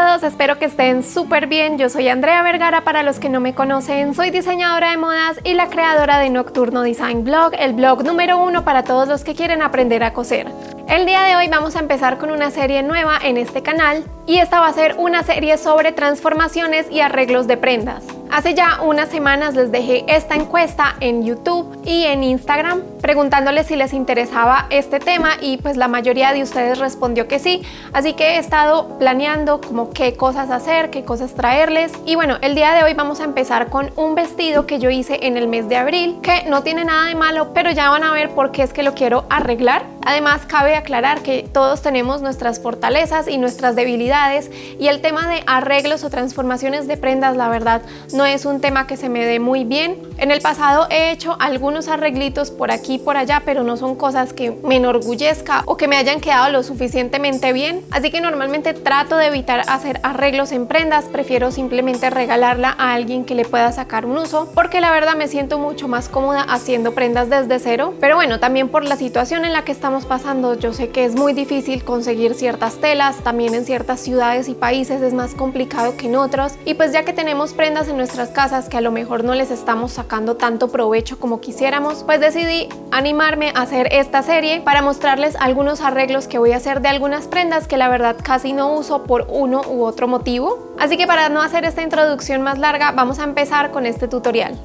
todos, espero que estén súper bien. Yo soy Andrea Vergara, para los que no me conocen, soy diseñadora de modas y la creadora de Nocturno Design Blog, el blog número 1 para todos los que quieren aprender a coser. El día de hoy vamos a empezar con una serie nueva en este canal y esta va a ser una serie sobre transformaciones y arreglos de prendas. Hace ya unas semanas les dejé esta encuesta en YouTube y en Instagram preguntándoles si les interesaba este tema y pues la mayoría de ustedes respondió que sí, así que he estado planeando como qué cosas hacer, qué cosas traerles y bueno, el día de hoy vamos a empezar con un vestido que yo hice en el mes de abril que no tiene nada de malo, pero ya van a ver por qué es que lo quiero arreglar. Además cabe aclarar que todos tenemos nuestras fortalezas y nuestras debilidades y el tema de arreglos o transformaciones de prendas la verdad no es un tema que se me dé muy bien. En el pasado he hecho algunos arreglitos por aquí y por allá, pero no son cosas que me enorgullezca o que me hayan quedado lo suficientemente bien, así que normalmente trato de evitar hacer arreglos en prendas, prefiero simplemente regalarla a alguien que le pueda sacar un uso, porque la verdad me siento mucho más cómoda haciendo prendas desde cero, pero bueno, también por la situación en la que estamos pasando, yo sé que es muy difícil conseguir ciertas telas, también en ciertas ciudades y países es más complicado que en otros, y pues ya que tenemos prendas en nuestras casas que a lo mejor no les estamos sacando tanto provecho como quisiéramos, pues decidí animarme a hacer esta serie para mostrarles algunos arreglos que voy a hacer de algunas prendas que la verdad casi no uso por uno u otro motivo. Así que para no hacer esta introducción más larga, vamos a empezar con este tutorial.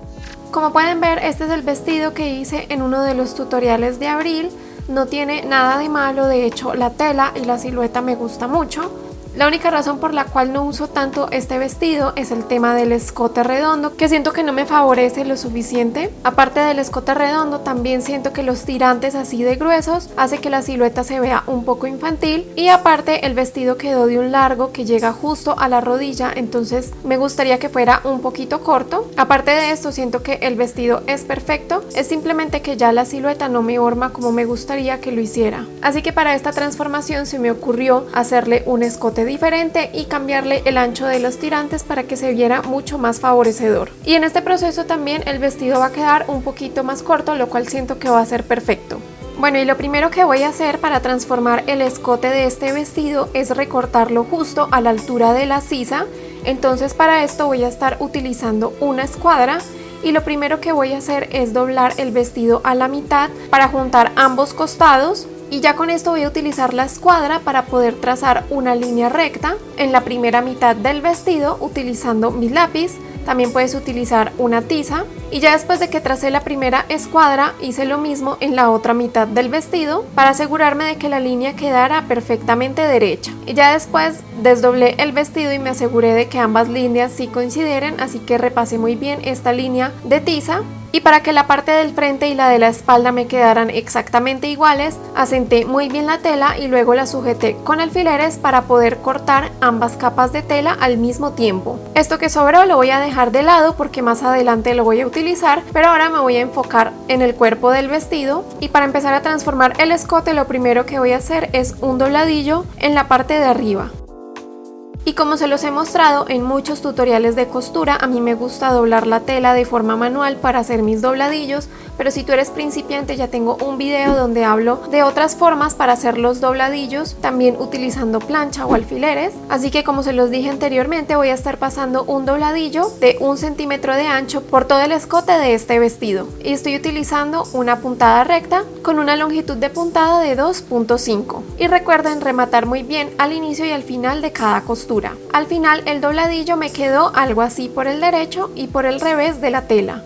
Como pueden ver, este es el vestido que hice en uno de los tutoriales de abril. No tiene nada de malo, de hecho la tela y la silueta me gusta mucho. La única razón por la cual no uso tanto este vestido es el tema del escote redondo, que siento que no me favorece lo suficiente. Aparte del escote redondo, también siento que los tirantes así de gruesos hace que la silueta se vea un poco infantil, y aparte el vestido quedó de un largo que llega justo a la rodilla, entonces me gustaría que fuera un poquito corto. Aparte de esto, siento que el vestido es perfecto, es simplemente que ya la silueta no me forma como me gustaría que lo hiciera. Así que para esta transformación se me ocurrió hacerle un escote diferente y cambiarle el ancho de los tirantes para que se viera mucho más favorecedor. Y en este proceso también el vestido va a quedar un poquito más corto, lo cual siento que va a ser perfecto. Bueno, y lo primero que voy a hacer para transformar el escote de este vestido es recortarlo justo a la altura de la sisa. Entonces para esto voy a estar utilizando una escuadra y lo primero que voy a hacer es doblar el vestido a la mitad para juntar ambos costados. Y ya con esto voy a utilizar la escuadra para poder trazar una línea recta en la primera mitad del vestido utilizando mi lápiz. También puedes utilizar una tiza. Y ya después de que tracé la primera escuadra, hice lo mismo en la otra mitad del vestido para asegurarme de que la línea quedara perfectamente derecha. Y ya después desdoblé el vestido y me aseguré de que ambas líneas sí coincidieran, así que repasé muy bien esta línea de tiza. Y para que la parte del frente y la de la espalda me quedaran exactamente iguales, asenté muy bien la tela y luego la sujeté con alfileres para poder cortar ambas capas de tela al mismo tiempo. Esto que sobró lo voy a dejar de lado porque más adelante lo voy a utilizar, pero ahora me voy a enfocar en el cuerpo del vestido. Y para empezar a transformar el escote, lo primero que voy a hacer es un dobladillo en la parte de arriba. Y como se los he mostrado en muchos tutoriales de costura, a mí me gusta doblar la tela de forma manual para hacer mis dobladillos, pero si tú eres principiante ya tengo un video donde hablo de otras formas para hacer los dobladillos, también utilizando plancha o alfileres. Así que como se los dije anteriormente, voy a estar pasando un dobladillo de 1 centímetro de ancho por todo el escote de este vestido. Y estoy utilizando una puntada recta con una longitud de puntada de 2.5. Y recuerden rematar muy bien al inicio y al final de cada costura. Al final el dobladillo me quedó algo así por el derecho y por el revés de la tela.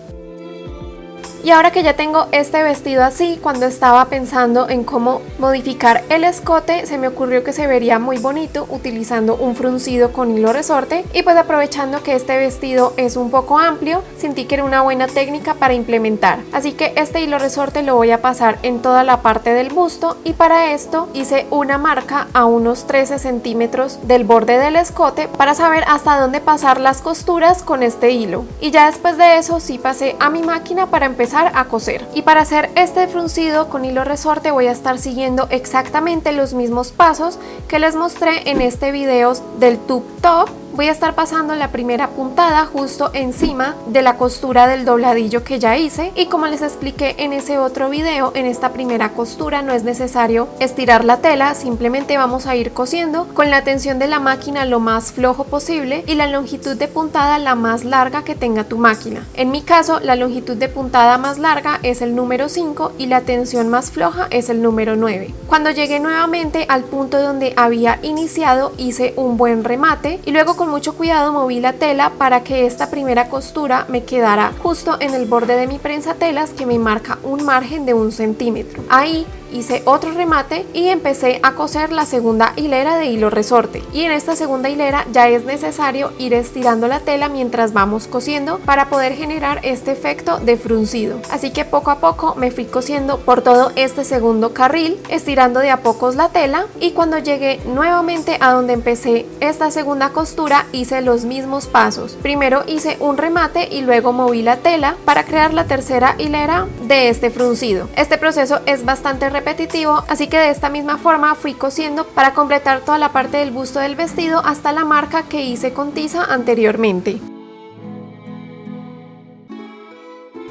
Y ahora que ya tengo este vestido así, cuando estaba pensando en cómo modificar el escote, se me ocurrió que se vería muy bonito utilizando un fruncido con hilo resorte, y pues aprovechando que este vestido es un poco amplio, sentí que era una buena técnica para implementar. Así que este hilo resorte lo voy a pasar en toda la parte del busto, y para esto hice una marca a unos 13 centímetros del borde del escote para saber hasta dónde pasar las costuras con este hilo. Y ya después de eso sí pasé a mi máquina para empezar a coser. Y para hacer este fruncido con hilo resorte voy a estar siguiendo exactamente los mismos pasos que les mostré en este video del tube top. voy a estar pasando la primera puntada justo encima de la costura del dobladillo que ya hice, y como les expliqué en ese otro video, en esta primera costura no es necesario estirar la tela, simplemente vamos a ir cosiendo con la tensión de la máquina lo más flojo posible y la longitud de puntada la más larga que tenga tu máquina. En mi caso la longitud de puntada más larga es el número 5 y la tensión más floja es el número 9. Cuando llegué nuevamente al punto donde había iniciado, hice un buen remate y luego con mucho cuidado moví la tela para que esta primera costura me quedara justo en el borde de mi prensatelas, que me marca un margen de 1 centímetro. Ahí hice otro remate y empecé a coser la segunda hilera de hilo resorte, y en esta segunda hilera ya es necesario ir estirando la tela mientras vamos cosiendo para poder generar este efecto de fruncido. Así que poco a poco me fui cosiendo por todo este segundo carril, estirando de a pocos la tela, y cuando llegué nuevamente a donde empecé esta segunda costura hice los mismos pasos. Primero hice un remate y luego moví la tela para crear la tercera hilera de este fruncido. Este proceso es bastante repetitivo, así que de esta misma forma fui cosiendo para completar toda la parte del busto del vestido hasta la marca que hice con tiza anteriormente.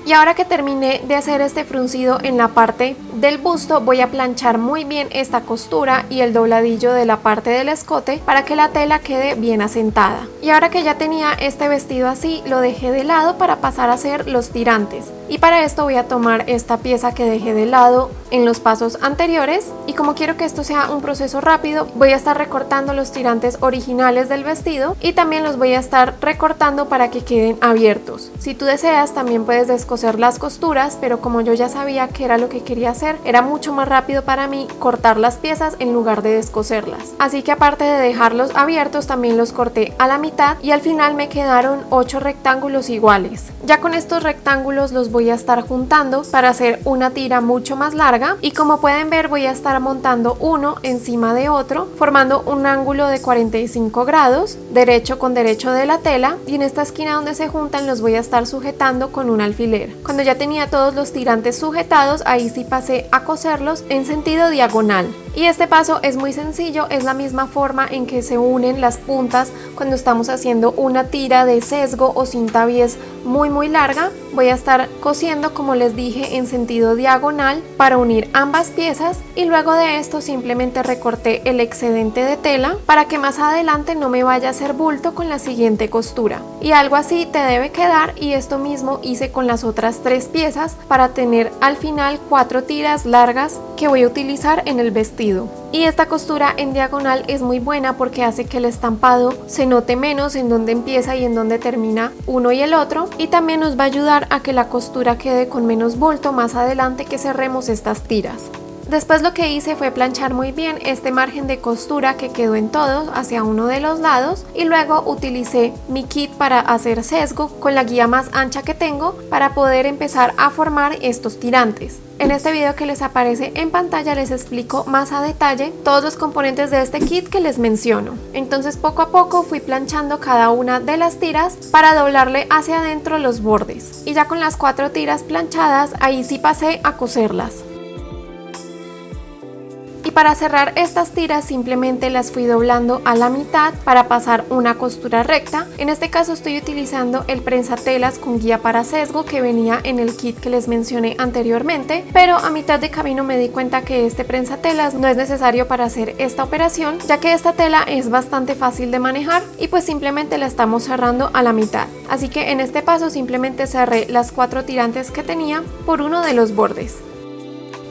Y ahora que terminé de hacer este fruncido en la parte del busto, voy a planchar muy bien esta costura y el dobladillo de la parte del escote para que la tela quede bien asentada. Y ahora que ya tenía este vestido así, lo dejé de lado para pasar a hacer los tirantes. Y para esto voy a tomar esta pieza que dejé de lado en los pasos anteriores, y como quiero que esto sea un proceso rápido, voy a estar recortando los tirantes originales del vestido y también los voy a estar recortando para que queden abiertos. Si tú deseas también puedes descoser las costuras, pero como yo ya sabía que era lo que quería hacer, era mucho más rápido para mí cortar las piezas en lugar de descoserlas. Así que aparte de dejarlos abiertos, también los corté a la mitad y al final me quedaron 8 rectángulos iguales. Ya con estos rectángulos los voy a estar juntando para hacer una tira mucho más larga, y como pueden ver voy a estar montando uno encima de otro formando un ángulo de 45 grados derecho con derecho de la tela, y en esta esquina donde se juntan los voy a estar sujetando con un alfiler. Cuando ya tenía todos los tirantes sujetados, ahí sí pasé a coserlos en sentido diagonal. Y este paso es muy sencillo, es la misma forma en que se unen las puntas cuando estamos haciendo una tira de sesgo o cinta bies muy larga. Voy a estar cosiendo, como les dije, en sentido diagonal para unir ambas piezas, y luego de esto simplemente recorté el excedente de tela para que más adelante no me vaya a hacer bulto con la siguiente costura. Y algo así te debe quedar, y esto mismo hice con las otras 3 piezas para tener al final 4 tiras largas que voy a utilizar en el vestido. Y esta costura en diagonal es muy buena porque hace que el estampado se note menos en donde empieza y en donde termina uno y el otro, y también nos va a ayudar a que la costura quede con menos bulto más adelante que cerremos estas tiras. Después lo que hice fue planchar muy bien este margen de costura que quedó en todos hacia uno de los lados, y luego utilicé mi kit para hacer sesgo con la guía más ancha que tengo para poder empezar a formar estos tirantes. En este video que les aparece en pantalla les explico más a detalle todos los componentes de este kit que les menciono. Entonces poco a poco fui planchando cada una de las tiras para doblarle hacia adentro los bordes, y ya con las 4 tiras planchadas ahí sí pasé a coserlas. Y para cerrar estas tiras simplemente las fui doblando a la mitad para pasar una costura recta. En este caso estoy utilizando el prensatelas con guía para sesgo que venía en el kit que les mencioné anteriormente, pero a mitad de camino me di cuenta que este prensatelas no es necesario para hacer esta operación, ya que esta tela es bastante fácil de manejar y pues simplemente la estamos cerrando a la mitad. Así que en este paso simplemente cerré las 4 tirantes que tenía por uno de los bordes.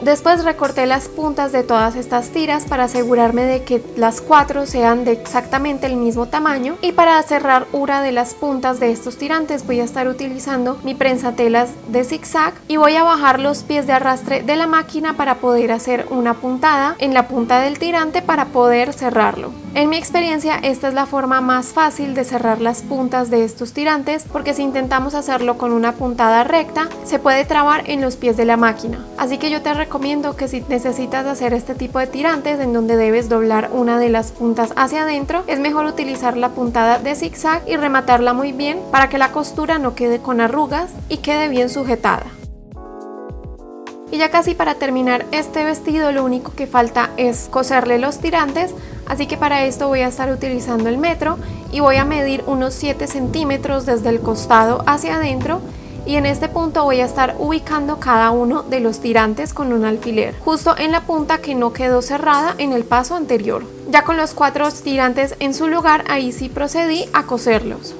Después recorté las puntas de todas estas tiras para asegurarme de que las 4 sean de exactamente el mismo tamaño, y para cerrar una de las puntas de estos tirantes voy a estar utilizando mi prensatelas de zigzag y voy a bajar los pies de arrastre de la máquina para poder hacer una puntada en la punta del tirante para poder cerrarlo. En mi experiencia esta es la forma más fácil de cerrar las puntas de estos tirantes, porque si intentamos hacerlo con una puntada recta se puede trabar en los pies de la máquina. Así que yo te recomiendo que si necesitas hacer este tipo de tirantes en donde debes doblar una de las puntas hacia adentro, es mejor utilizar la puntada de zigzag y rematarla muy bien para que la costura no quede con arrugas y quede bien sujetada. Y ya casi para terminar este vestido lo único que falta es coserle los tirantes, así que para esto voy a estar utilizando el metro y voy a medir unos 7 centímetros desde el costado hacia adentro, y en este punto voy a estar ubicando cada uno de los tirantes con un alfiler, justo en la punta que no quedó cerrada en el paso anterior. Ya con los 4 tirantes en su lugar, ahí sí procedí a coserlos.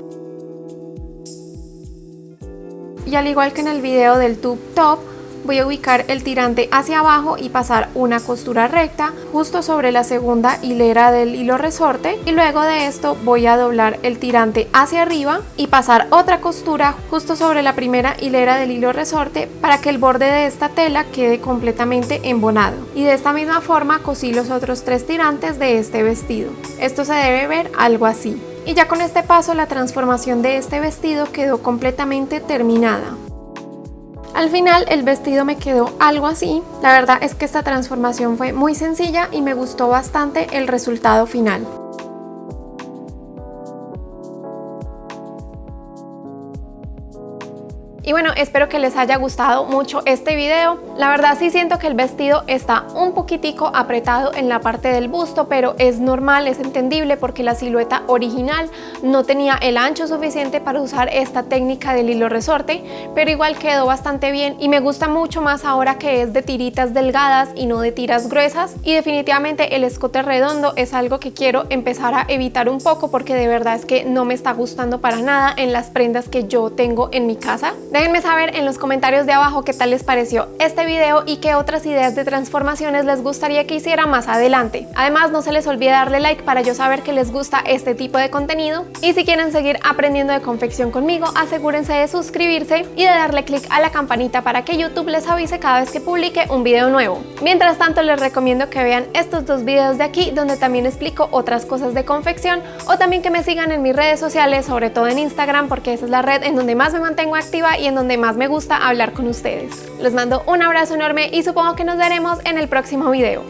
Y al igual que en el video del tube top, voy a ubicar el tirante hacia abajo y pasar una costura recta justo sobre la segunda hilera del hilo resorte, y luego de esto voy a doblar el tirante hacia arriba y pasar otra costura justo sobre la primera hilera del hilo resorte para que el borde de esta tela quede completamente embonado. Y de esta misma forma cosí los otros 3 tirantes de este vestido. Esto se debe ver algo así. Y ya con este paso la transformación de este vestido quedó completamente terminada. Al final el vestido me quedó algo así. La verdad es que esta transformación fue muy sencilla y me gustó bastante el resultado final. Y bueno, espero que les haya gustado mucho este video. La verdad sí siento que el vestido está un poquitico apretado en la parte del busto, pero es normal, es entendible porque la silueta original no tenía el ancho suficiente para usar esta técnica del hilo resorte, pero igual quedó bastante bien y me gusta mucho más ahora que es de tiritas delgadas y no de tiras gruesas. Y definitivamente el escote redondo es algo que quiero empezar a evitar un poco porque de verdad es que no me está gustando para nada en las prendas que yo tengo en mi casa. Déjenme saber en los comentarios de abajo qué tal les pareció este video y qué otras ideas de transformaciones les gustaría que hiciera más adelante. Además, no se les olvide darle like para yo saber que les gusta este tipo de contenido. Y si quieren seguir aprendiendo de confección conmigo, asegúrense de suscribirse y de darle click a la campanita para que YouTube les avise cada vez que publique un video nuevo. Mientras tanto, les recomiendo que vean estos 2 videos de aquí donde también explico otras cosas de confección, o también que me sigan en mis redes sociales, sobre todo en Instagram, porque esa es la red en donde más me mantengo activa y en donde más me gusta hablar con ustedes. Les mando un abrazo enorme y supongo que nos veremos en el próximo video.